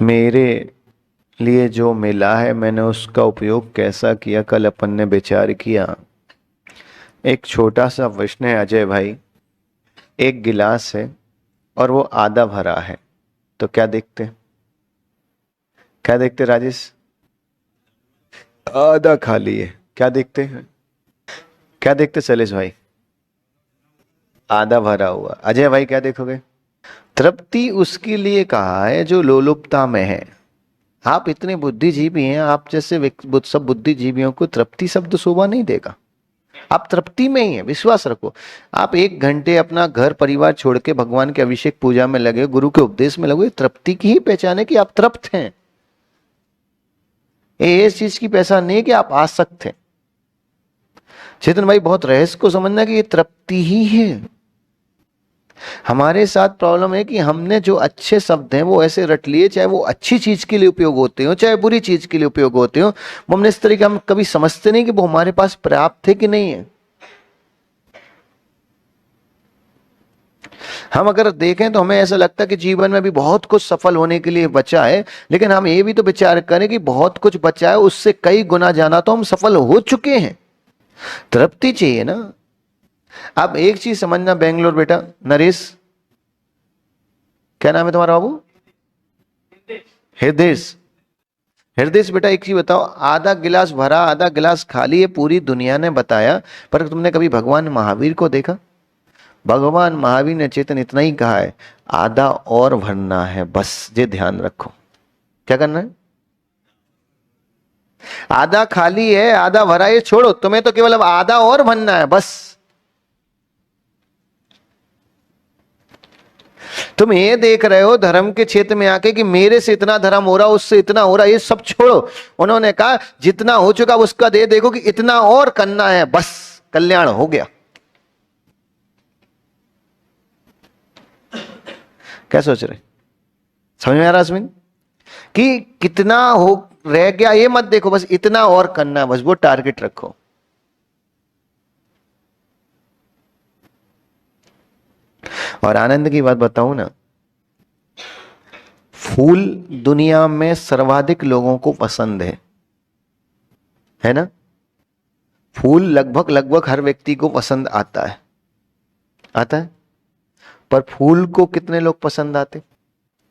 मेरे लिए जो मिला है मैंने उसका उपयोग कैसा किया, कल अपन ने विचार किया। एक छोटा सा प्रश्न है अजय भाई। एक गिलास है और वो आधा भरा है, तो क्या देखते हैं? क्या देखते राजेश? आधा खाली है, क्या देखते हैं? क्या देखते शैलेश भाई? आधा भरा हुआ। अजय भाई क्या देखोगे? तृप्ति उसके लिए कहा है जो लोलुपता में है। आप इतने बुद्धिजीवी हैं, आप जैसे सब बुद्धिजीवियों को तृप्ति शब्द शोभा नहीं देगा। आप तृप्ति में ही है, विश्वास रखो। आप 1 घंटे अपना घर परिवार छोड़ के भगवान के अभिषेक पूजा में लगे, गुरु के उपदेश में लगे, तृप्ति की ही पहचान है कि आप तृप्त हैं। ये इस चीज की पहचान नहीं कि आप आसक्त हैं। चेतन भाई, बहुत रहस्य को समझना कि ये तृप्ति ही है। हमारे साथ प्रॉब्लम है कि हमने जो अच्छे शब्द हैं वो ऐसे रट लिए, चाहे वो अच्छी चीज के लिए उपयोग होते हो चाहे बुरी चीज के लिए उपयोग होते हो, वो हमने इस तरीके हम कभी समझते नहीं कि वो हमारे पास पर्याप्त है कि नहीं है। हम अगर देखें तो हमें ऐसा लगता है कि जीवन में भी बहुत कुछ सफल होने के लिए बचा है, लेकिन हम ये भी तो विचार करें कि बहुत कुछ बचा है, उससे कई गुना ज्यादा तो हम सफल हो चुके हैं। तृप्ति चाहिए ना। अब एक चीज समझना बेंगलोर बेटा, नरेश क्या नाम है तुम्हारा बाबू? हृदय। हृदय बेटा एक चीज बताओ, आधा गिलास भरा आधा गिलास खाली है पूरी दुनिया ने बताया, पर तुमने कभी भगवान महावीर को देखा? भगवान महावीर ने चेतन इतना ही कहा है, आधा और भरना है, बस ये ध्यान रखो। क्या करना है? आधा खाली है आधा भरा, ये छोड़ो, तुम्हें तो केवल अब आधा और भरना है बस। तुम ये देख रहे हो धर्म के क्षेत्र में आके कि मेरे से इतना धर्म हो रहा, उससे इतना हो रहा, ये सब छोड़ो। उन्होंने कहा जितना हो चुका उसका दे देखो कि इतना और करना है, बस कल्याण हो गया। क्या सोच रहे? समझ में आ रहा अश्विन? कि कितना हो रह गया ये मत देखो, बस इतना और करना है, बस वो टारगेट रखो। और आनंद की बात बताऊं ना, फूल दुनिया में सर्वाधिक लोगों को पसंद है ना? फूल लगभग लगभग हर व्यक्ति को पसंद आता है। पर फूल को कितने लोग पसंद आते?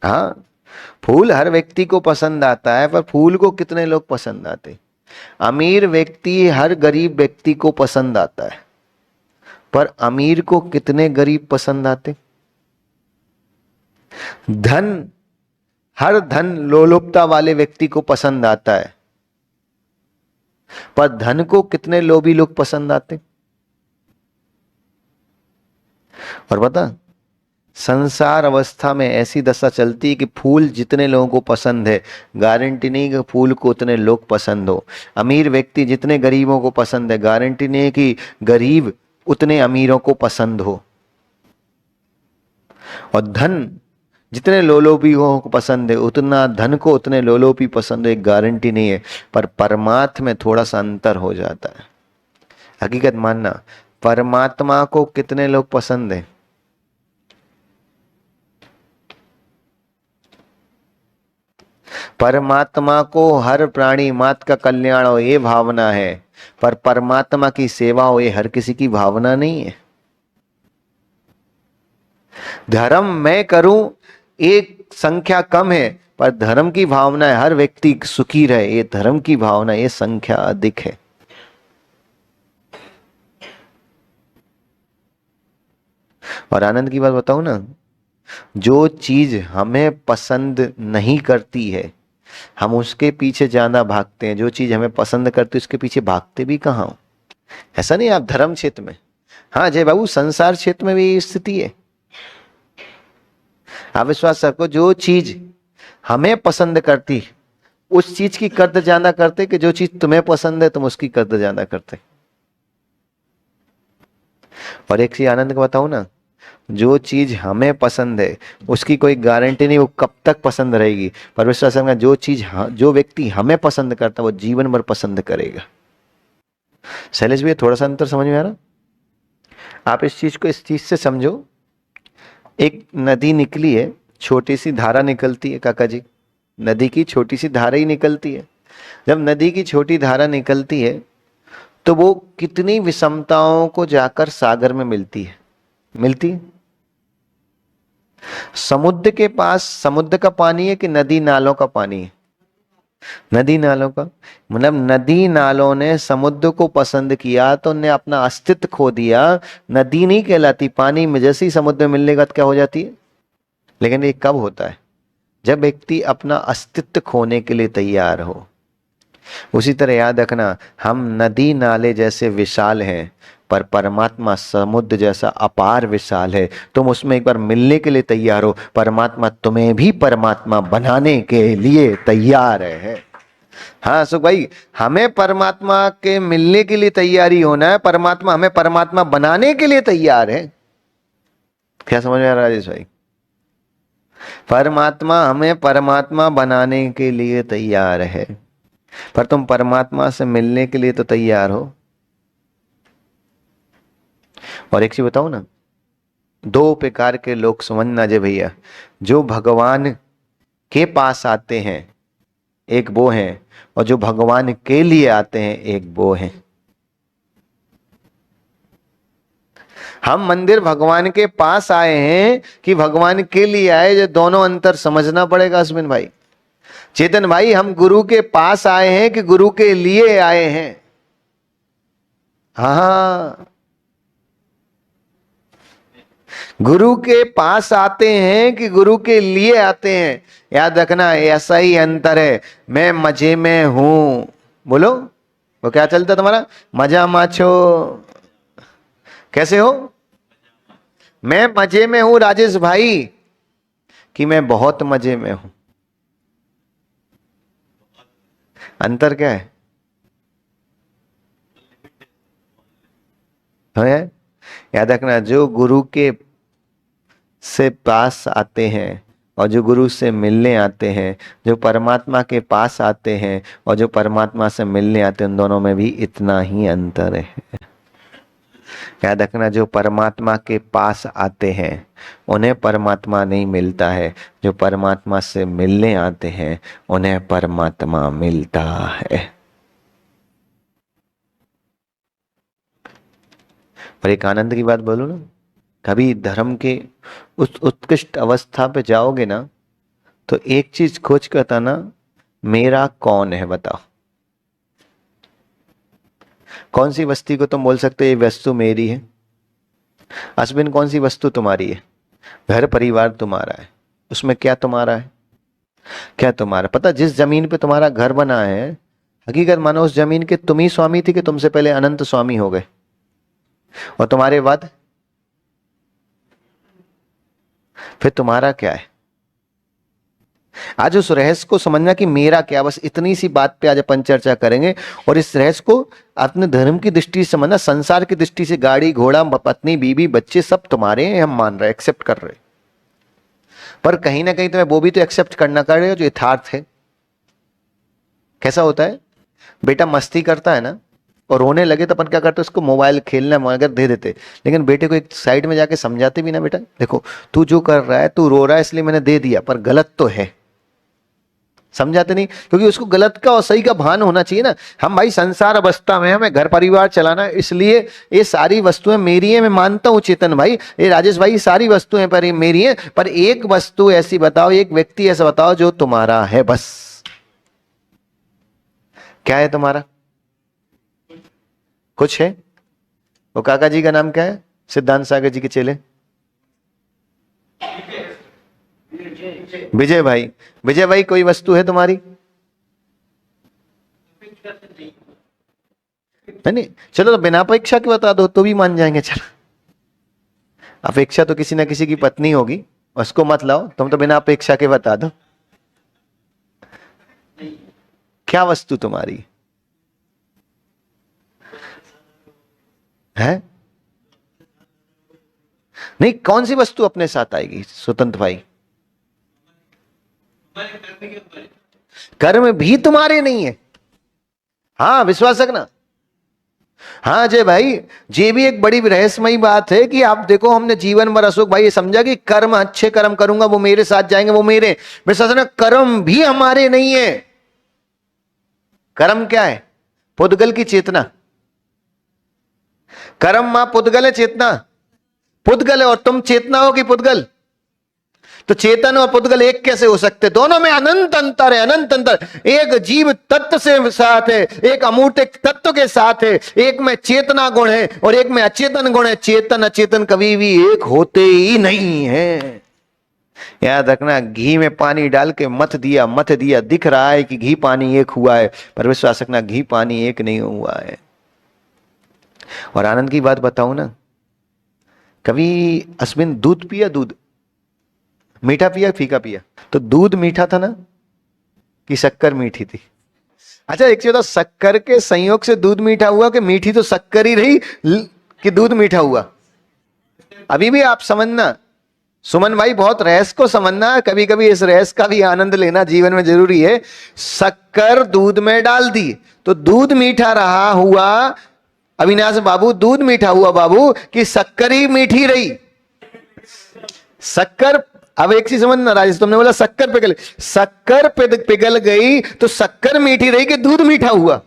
हाँ, फूल हर व्यक्ति को पसंद आता है, पर फूल को कितने लोग पसंद आते? अमीर व्यक्ति हर गरीब व्यक्ति को पसंद आता है, पर अमीर को कितने गरीब पसंद आते? धन लोलुपता वाले व्यक्ति को पसंद आता है, पर धन को कितने लोभी लोग पसंद आते? और बता, संसार अवस्था में ऐसी दशा चलती है कि फूल जितने लोगों को पसंद है, गारंटी नहीं कि फूल को उतने लोग पसंद हो। अमीर व्यक्ति जितने गरीबों को पसंद है, गारंटी नहीं कि गरीब उतने अमीरों को पसंद हो। और धन जितने लोलोपियों को पसंद है, उतना धन को उतने लोलोपी पसंद है, गारंटी नहीं है। पर परमात्मा में थोड़ा सा अंतर हो जाता है। हकीकत मानना, परमात्मा को कितने लोग पसंद है? परमात्मा को हर प्राणी मात्र का कल्याण हो ये भावना है, पर परमात्मा की सेवा हो ये हर किसी की भावना नहीं है। धर्म मैं करूं एक संख्या कम है, पर धर्म की भावना है हर व्यक्ति सुखी रहे, ये धर्म की भावना, ये संख्या अधिक है। और आनंद की बात बताऊं ना, जो चीज हमें पसंद नहीं करती है हम उसके पीछे ज्यादा भागते हैं, जो चीज हमें पसंद करती है उसके पीछे भागते भी कहाँ हो। ऐसा नहीं आप धर्म क्षेत्र में, हाँ जय बाबू, संसार क्षेत्र में भी स्थिति है। आप विश्वास रखो, जो चीज हमें पसंद करती उस चीज की कद्र ज्यादा करते कि जो चीज तुम्हें पसंद है तुम उसकी कद्र ज्यादा करते। और एक चीज आनंद को बताऊं ना, जो चीज हमें पसंद है उसकी कोई गारंटी नहीं वो कब तक पसंद रहेगी, पर विश्वास रखना जो चीज जो व्यक्ति हमें पसंद करता है वो जीवन भर पसंद करेगा। शैलेश भैया थोड़ा सा अंतर समझ में आ रहा? आप इस चीज से समझो, एक नदी निकली है, छोटी सी धारा निकलती है काका जी, नदी की छोटी सी धारा ही निकलती है। जब नदी की छोटी धारा निकलती है तो वो कितनी विषमताओं को जाकर सागर में मिलती है, मिलती है। समुद्र के पास समुद्र का पानी है कि नदी नालों का पानी है? नदी नालों का। मतलब नदी नालों ने समुद्र को पसंद किया तो उन्हें अपना अस्तित्व खो दिया। नदी नहीं कहलाती, पानी में जैसे ही समुद्र में मिलने का क्या हो जाती है। लेकिन ये कब होता है? जब व्यक्ति अपना अस्तित्व खोने के लिए तैयार हो। उसी तरह याद रखना, हम नदी नाले जैसे विशाल हैं पर परमात्मा समुद्र जैसा अपार विशाल है। तुम उसमें एक बार मिलने के लिए तैयार हो, परमात्मा तुम्हें भी परमात्मा बनाने के लिए तैयार है। हाँ सुख भाई, हमें परमात्मा के मिलने के लिए तैयारी होना है, परमात्मा हमें परमात्मा बनाने के लिए तैयार है। क्या समझ में आ रहा है राजेश भाई? परमात्मा हमें परमात्मा बनाने के लिए तैयार है, पर तुम परमात्मा से मिलने के लिए तो तैयार हो। और एक चीज बताओ ना, दो प्रकार के लोग समझना जे भैया, जो भगवान के पास आते हैं एक वो हैं, और जो भगवान के लिए आते हैं एक वो हैं। हम मंदिर भगवान के पास आए हैं कि भगवान के लिए आए, जो दोनों अंतर समझना पड़ेगा अश्विन भाई। चेतन भाई, हम गुरु के पास आए हैं कि गुरु के लिए आए हैं? हाँ, गुरु के पास आते हैं कि गुरु के लिए आते हैं? याद रखना, ऐसा ही अंतर है। मैं मजे में हूं, बोलो वो क्या चलता तुम्हारा? मजा माछो। कैसे हो? मैं मजे में हूं राजेश भाई कि मैं बहुत मजे में हूं? अंतर क्या है? है? याद रखना, जो गुरु के से पास आते हैं और जो गुरु से मिलने आते हैं, जो परमात्मा के पास आते हैं और जो परमात्मा से मिलने आते हैं, उन दोनों में भी इतना ही अंतर है। याद रखना, जो परमात्मा के पास आते हैं उन्हें परमात्मा नहीं मिलता है, जो परमात्मा से मिलने आते हैं उन्हें परमात्मा मिलता है। पर एक आनंद की बात बोलूं ना, कभी धर्म के उस उत्कृष्ट अवस्था पे जाओगे ना, तो एक चीज खोज कर बताना, मेरा कौन है बताओ। कौन सी वस्तु को तुम बोल सकते हो ये वस्तु मेरी है? अश्विन, कौन सी वस्तु तुम्हारी है? घर परिवार तुम्हारा है, उसमें क्या तुम्हारा है? क्या तुम्हारा? पता, जिस जमीन पे तुम्हारा घर बना है, हकीकत मानो उस जमीन के तुम ही स्वामी थे कि तुमसे पहले अनंत स्वामी हो गए, और तुम्हारे बाद फिर तुम्हारा क्या है? आज उस रहस्य को समझना कि मेरा क्या, बस इतनी सी बात पे आज अपन चर्चा करेंगे। और इस रहस्य को अपने धर्म की दृष्टि से समझना, संसार की दृष्टि से गाड़ी घोड़ा पत्नी बीबी बच्चे सब तुम्हारे हैं, हम मान रहे, एक्सेप्ट कर रहे, पर कहीं ना कहीं तुम्हें वो भी तो एक्सेप्ट करना कर रहे हो जो यथार्थ है। कैसा होता है, बेटा मस्ती करता है ना और रोने लगे तो अपन क्या करते, उसको मोबाइल खेलना अगर दे देते, लेकिन बेटे को एक साइड में जाके समझाते भी ना, बेटा देखो तू जो कर रहा है, तू रो रहा है इसलिए मैंने दे दिया, पर गलत तो है। समझाते नहीं, क्योंकि उसको गलत का और सही का भान होना चाहिए ना। हम भाई संसार अवस्था में, हमें घर परिवार चलाना है, इसलिए ये सारी वस्तुएं मेरी हैं। मैं मानता हूं चेतन भाई, ये राजेश भाई, सारी वस्तुएं पर मेरी हैं, पर एक वस्तु ऐसी बताओ, एक व्यक्ति ऐसा बताओ जो तुम्हारा है बस। क्या है तुम्हारा? कुछ है? वो काका जी का नाम क्या है, सिद्धांत सागर जी के चेले? विजय भाई। विजय भाई, कोई वस्तु है तुम्हारी? नहीं, चलो तो बिना अपेक्षा के बता दो तो भी मान जाएंगे। चलो, अपेक्षा तो किसी ना किसी की पत्नी होगी, उसको मत लाओ, तुम तो बिना अपेक्षा के बता दो। क्या वस्तु तुम्हारी है? नहीं, कौन सी वस्तु अपने साथ आएगी स्वतंत्र भाई? कर्म भी तुम्हारे नहीं है। हाँ विश्वास रखना, हाँ अजय भाई, ये भी एक बड़ी रहस्यमयी बात है कि आप देखो, हमने जीवन भर अशोक भाई ये समझा कि कर्म, अच्छे कर्म करूंगा वो मेरे साथ जाएंगे, वो मेरे साथ। कर्म भी हमारे नहीं है। कर्म क्या है? पुद्गल की चेतना। कर्म मां पुद्गल है, चेतना पुद्गल है, और तुम चेतना हो कि पुद्गल? तो चेतन और पुद्गल एक कैसे हो सकते? दोनों में अनंत अंतर है, अनंत अंतर। एक जीव तत्व से साथ है, एक अमूर्त तत्व के साथ है। एक में चेतना गुण है और एक में अचेतन गुण है। चेतन अचेतन कभी भी एक होते ही नहीं है। याद रखना, घी में पानी डाल के मत दिया, दिख रहा है कि घी पानी एक हुआ है, पर विश्वास रखना घी पानी एक नहीं हुआ है। और आनंद की बात बताऊं ना, कभी अश्विन दूध पिया? दूध मीठा पिया, फीका पिया? तो दूध मीठा था ना कि शक्कर मीठी थी? अच्छा एक चीज बताओ, शक्कर के संयोग से दूध मीठा हुआ कि मीठी तो शक्कर ही रही कि दूध मीठा हुआ? अभी भी आप समझना सुमन भाई, बहुत रहस्य को समझना, कभी कभी इस रहस्य का भी आनंद लेना जीवन में जरूरी है। शक्कर दूध में डाल दी तो दूध मीठा रहा हुआ अविनाश बाबू, दूध मीठा हुआ बाबू कि शक्कर ही मीठी रही? शक्कर, अब एक चीज समझना राजेश, तुमने बोला शक्कर पिघल गई तो शक्कर मीठी रही कि दूध मीठा हुआ?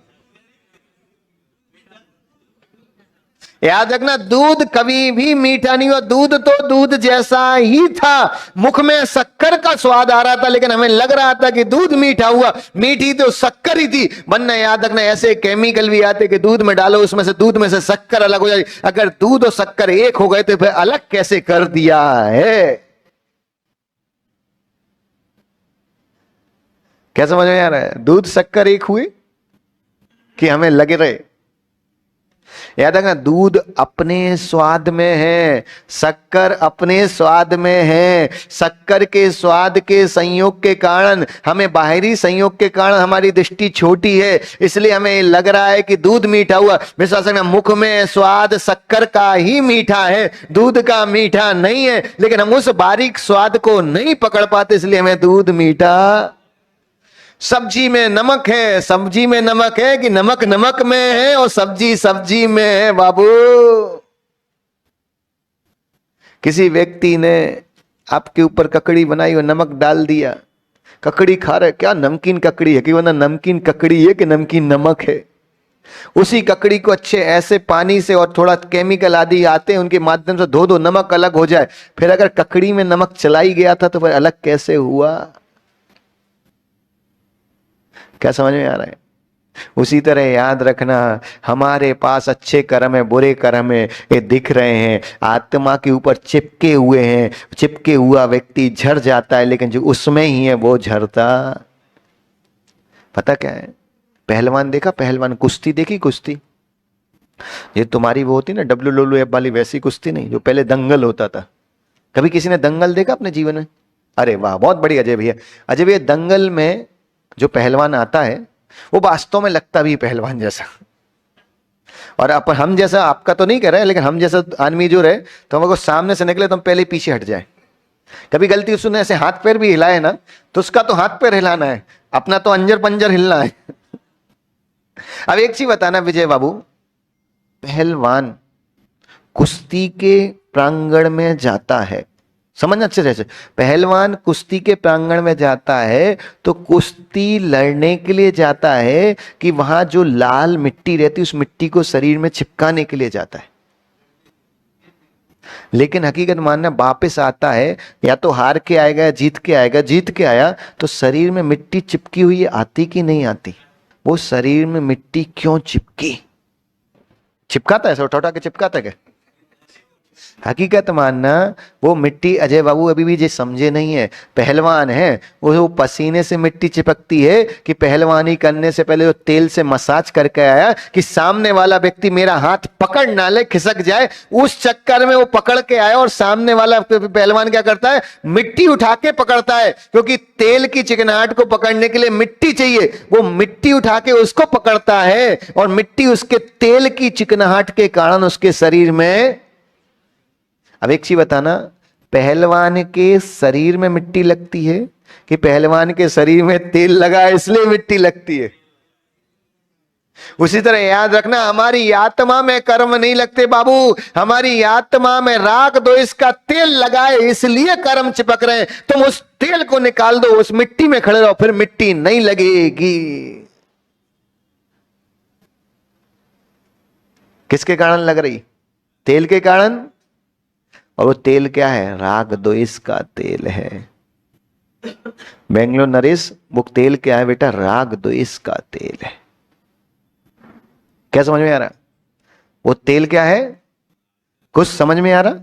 याद रखना, दूध कभी भी मीठा नहीं हुआ। दूध तो दूध जैसा ही था, मुख में शक्कर का स्वाद आ रहा था, लेकिन हमें लग रहा था कि दूध मीठा हुआ। मीठी तो शक्कर ही थी। वरना याद रखना, ऐसे केमिकल भी आते कि दूध में डालो, उसमें से दूध में से शक्कर अलग हो जाए। अगर दूध और शक्कर एक हो गए तो फिर अलग कैसे कर दिया है? क्या समझ में आ रहा है? दूध शक्कर एक हुए कि हमें लगे रहे? याद रखना, दूध अपने स्वाद में है, शक्कर अपने स्वाद में है। शक्कर के स्वाद के संयोग के कारण, हमें बाहरी संयोग के कारण हमारी दृष्टि छोटी है, इसलिए हमें लग रहा है कि दूध मीठा हुआ। विश्वास रखना, मुख में स्वाद शक्कर का ही मीठा है, दूध का मीठा नहीं है। लेकिन हम उस बारीक स्वाद को नहीं पकड़ पाते, इसलिए हमें दूध मीठा। सब्जी में नमक है, सब्जी में नमक है कि नमक नमक में है और सब्जी सब्जी में है बाबू। किसी व्यक्ति ने आपके ऊपर ककड़ी बनाई और नमक डाल दिया, ककड़ी खा रहे, क्या नमकीन ककड़ी है कि वरना नमकीन ककड़ी है कि नमकीन नमक है? उसी ककड़ी को अच्छे ऐसे पानी से और थोड़ा केमिकल आदि आते हैं उनके माध्यम से धो दो, नमक अलग हो जाए। फिर अगर ककड़ी में नमक चलाई गया था तो फिर अलग कैसे हुआ? क्या समझ में आ रहा है? उसी तरह याद रखना, हमारे पास अच्छे कर्म है, बुरे कर्म है, ये दिख रहे हैं, आत्मा के ऊपर चिपके हुए हैं। चिपके हुआ व्यक्ति झड़ जाता है, लेकिन जो उसमें ही है वो झड़ता। पता क्या है? पहलवान देखा? पहलवान कुश्ती देखी? कुश्ती ये तुम्हारी वो होती ना WWF वाली, वैसी कुश्ती नहीं जो पहले दंगल होता था। कभी किसी ने दंगल देखा अपने जीवन में? अरे वाह, बहुत बड़ी अजय भैया। अजय भैया, दंगल में जो पहलवान आता है वो वास्तव में लगता भी पहलवान जैसा। और अपन हम जैसा, आपका तो नहीं कह रहे, लेकिन हम जैसा आदमी जो रहे तो हमको सामने से निकले तो हम पहले पीछे हट जाए। कभी गलती उसने ऐसे हाथ पैर भी हिलाए ना तो उसका तो हाथ पैर हिलाना है, अपना तो अंजर पंजर हिलना है। अब एक चीज बताना विजय बाबू, पहलवान कुश्ती के प्रांगण में जाता है, समझना अच्छे से, पहलवान कुश्ती के प्रांगण में जाता है तो कुश्ती लड़ने के लिए जाता है कि वहां जो लाल मिट्टी रहती है उस मिट्टी को शरीर में चिपकाने के लिए जाता है। लेकिन हकीकत मानना, वापस आता है या तो हार के आएगा या जीत के आएगा। जीत के आया तो शरीर में मिट्टी चिपकी हुई आती कि नहीं आती? वो शरीर में मिट्टी क्यों चिपकी? चिपकाता है, ऐसा उठा उठा के चिपकाता है क्या? हकीकत मानना, वो मिट्टी, अजय बाबू अभी भी ये समझे नहीं है, पहलवान है वो पसीने से मिट्टी चिपकती है कि पहलवानी करने से पहले वो तेल से मसाज करके आया कि सामने वाला व्यक्ति मेरा हाथ पकड़ ना ले, खिसक जाए, उस चक्कर में वो पकड़ के आया। और सामने वाला पहलवान क्या करता है? मिट्टी उठा के पकड़ता है, क्योंकि तेल की चिकनाहट को पकड़ने के लिए मिट्टी चाहिए। वो मिट्टी उठा के उसको पकड़ता है और मिट्टी उसके तेल की चिकनाहट के कारण उसके शरीर में। अब एक चीज बताना, पहलवान के शरीर में मिट्टी लगती है कि पहलवान के शरीर में तेल लगा है इसलिए मिट्टी लगती है? उसी तरह याद रखना, हमारी आत्मा में कर्म नहीं लगते बाबू, हमारी आत्मा में राग द्वेष का तेल लगाए इसलिए कर्म चिपक रहे हैं। तुम उस तेल को निकाल दो, उस मिट्टी में खड़े रहो, फिर मिट्टी नहीं लगेगी। किसके कारण लग रही? तेल के कारण। और वो तेल क्या है? राग द्वेष का तेल है। बेंगलोर नरेश, वो तेल क्या है बेटा? राग द्वेष का तेल है। क्या समझ में आ रहा? वो तेल क्या है? कुछ समझ में आ रहा?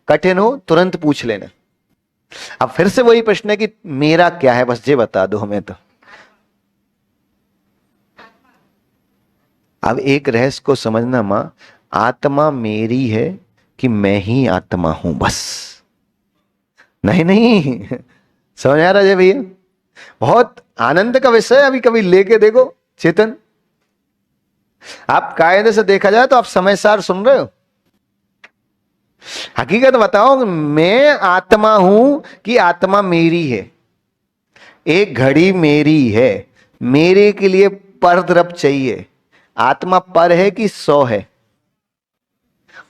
कठिन हो तुरंत पूछ लेना। अब फिर से वही प्रश्न है कि मेरा क्या है, बस ये बता दो हमें। तो अब एक रहस्य को समझना मां, आत्मा मेरी है कि मैं ही आत्मा हूं? बस। नहीं नहीं, समझ आ रहा है भैया? बहुत आनंद का विषय है। अभी कभी लेके देखो चेतन, आप कायदे से देखा जाए तो आप समय सार सुन रहे हो। हकीकत बताओ, मैं आत्मा हूं कि आत्मा मेरी है? एक घड़ी मेरी है, मेरे के लिए पर द्रव चाहिए। आत्मा पर है कि सौ है?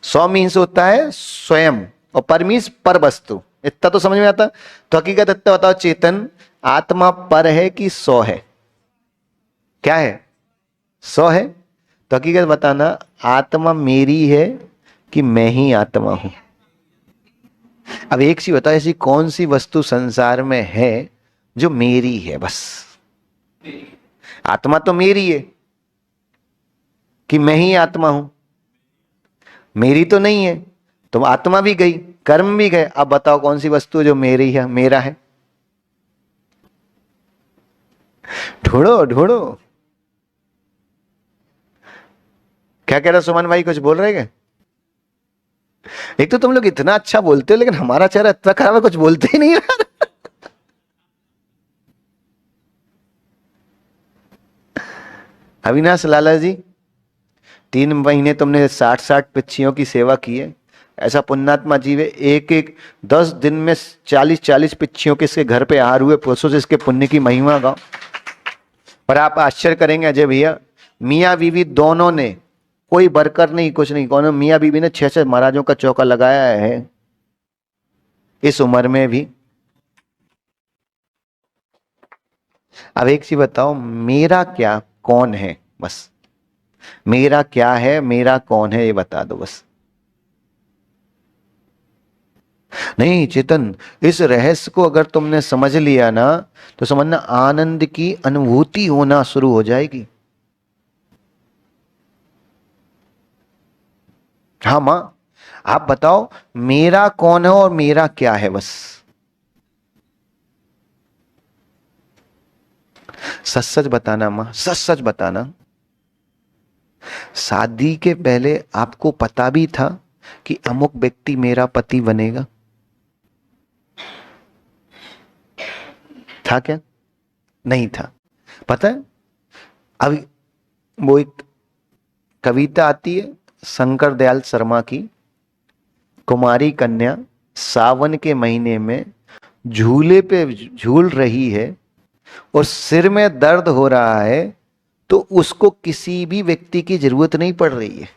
सौ मीन्स होता है स्वयं, और पर मीन्स पर वस्तु। इतना तो समझ में आता। तो हकीकत इतना बताओ चेतन, आत्मा पर है कि सौ है? क्या है? सौ है। तो हकीकत बताना, आत्मा मेरी है कि मैं ही आत्मा हूं? अब एक चीज बताओ, ऐसी कौन सी वस्तु संसार में है जो मेरी है? बस। आत्मा तो मेरी है कि मैं ही आत्मा हूं? मेरी तो नहीं है। तो आत्मा भी गई, कर्म भी गए। अब बताओ कौन सी वस्तु जो मेरी है, मेरा है? ढूंढो ढूंढो। क्या कह रहे सुमन भाई, कुछ बोल रहे क्या? एक तो तुम लोग इतना अच्छा बोलते हो, लेकिन हमारा चेहरा इतना खराब है, कुछ बोलते ही नहीं यार। अविनाश लाला जी, 3 महीने तुमने 60 पक्षियों की सेवा की है। ऐसा पुण्यात्मा जीव है, एक एक 10 दिन में 40 पक्षियों के इसके घर पे आहार हुए। पुरुषों से इसके पुण्य की महिमा गाओ। पर आप आश्चर्य करेंगे अजय भैया, मियाँ बीवी दोनों ने, कोई बरकर नहीं, कुछ नहीं, कौन? मियाँ बीवी ने 6 महाराजों का चौका लगाया है इस उम्र में भी। अब एक चीज बताओ, मेरा क्या कौन है? बस मेरा क्या है, मेरा कौन है, ये बता दो बस। नहीं चेतन, इस रहस्य को अगर तुमने समझ लिया ना, तो समझना आनंद की अनुभूति होना शुरू हो जाएगी। हाँ मां, आप बताओ मेरा कौन है और मेरा क्या है? बस सच सच बताना मां, सच सच बताना। शादी के पहले आपको पता भी था कि अमुक व्यक्ति मेरा पति बनेगा? था क्या? नहीं था। पता है, अब वो एक कविता आती है शंकर दयाल शर्मा की, कुमारी कन्या सावन के महीने में झूले पे झूल रही है और सिर में दर्द हो रहा है, तो उसको किसी भी व्यक्ति की जरूरत नहीं पड़ रही है।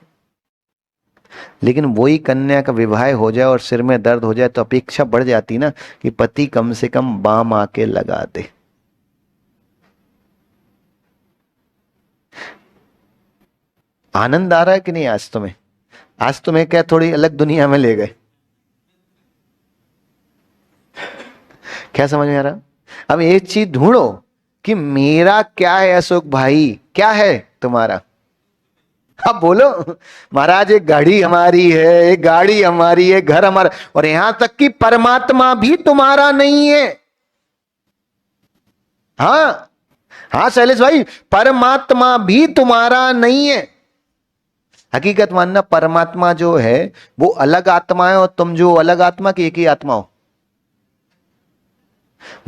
लेकिन वही कन्या का विवाह हो जाए और सिर में दर्द हो जाए तो अपेक्षा बढ़ जाती ना कि पति कम से कम बाम आके लगा दे। आनंद आ रहा है कि नहीं आज तुम्हें? आज तुम्हें क्या थोड़ी अलग दुनिया में ले गए? क्या समझ में आ रहा? अब एक चीज ढूंढो कि मेरा क्या है अशोक भाई, क्या है तुम्हारा? अब बोलो। महाराज एक गाड़ी हमारी है, एक गाड़ी हमारी है, घर हमारा, और यहां तक कि परमात्मा भी तुम्हारा नहीं है। हाँ हाँ शैलेश भाई, परमात्मा भी तुम्हारा नहीं है। हकीकत मानना, परमात्मा जो है वो अलग आत्मा है और तुम जो अलग आत्मा की एक ही आत्मा हो।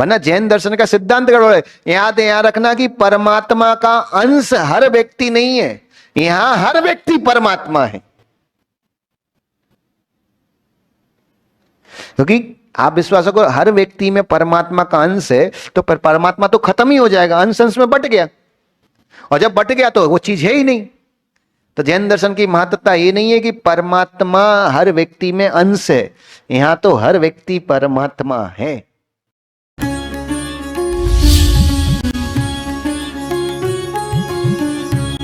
वरना जैन दर्शन का सिद्धांत गड़बड़ है। यहां रखना कि परमात्मा का अंश हर व्यक्ति नहीं है, यहां हर व्यक्ति परमात्मा है। क्योंकि आप विश्वास करो, हर व्यक्ति में परमात्मा का अंश है, तो परमात्मा तो खत्म ही हो जाएगा, अंश अंश में बट गया। और जब बट गया तो वो चीज है ही नहीं। तो जैन दर्शन की महत्वता ये नहीं है कि परमात्मा हर व्यक्ति में अंश है, यहां तो हर व्यक्ति परमात्मा है।